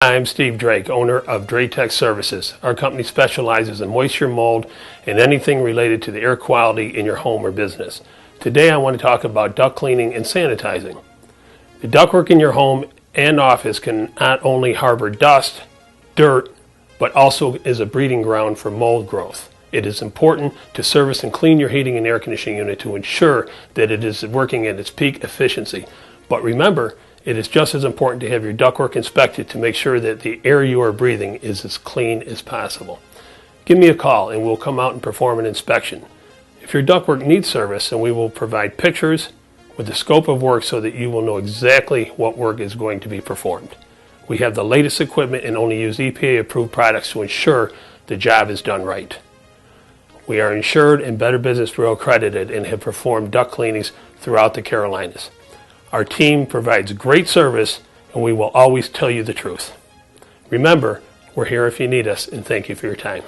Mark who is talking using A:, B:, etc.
A: I'm Steve Drake, owner of Draytech Services. Our company specializes in moisture, mold, and anything related to the air quality in your home or business. Today I want to talk about duct cleaning and sanitizing. The ductwork in your home and office can not only harbor dust, dirt, but also is a breeding ground for mold growth. It is important to service and clean your heating and air conditioning unit to ensure that it is working at its peak efficiency. But remember, it is just as important to have your ductwork inspected to make sure that the air you are breathing is as clean as possible. Give me a call and we'll come out and perform an inspection. If your ductwork needs service, then we will provide pictures with the scope of work so that you will know exactly what work is going to be performed. We have the latest equipment and only use EPA approved products to ensure the job is done right. We are insured and Better Business Bureau accredited and have performed duct cleanings throughout the Carolinas. Our team provides great service and we will always tell you the truth. Remember, we're here if you need us, and thank you for your time.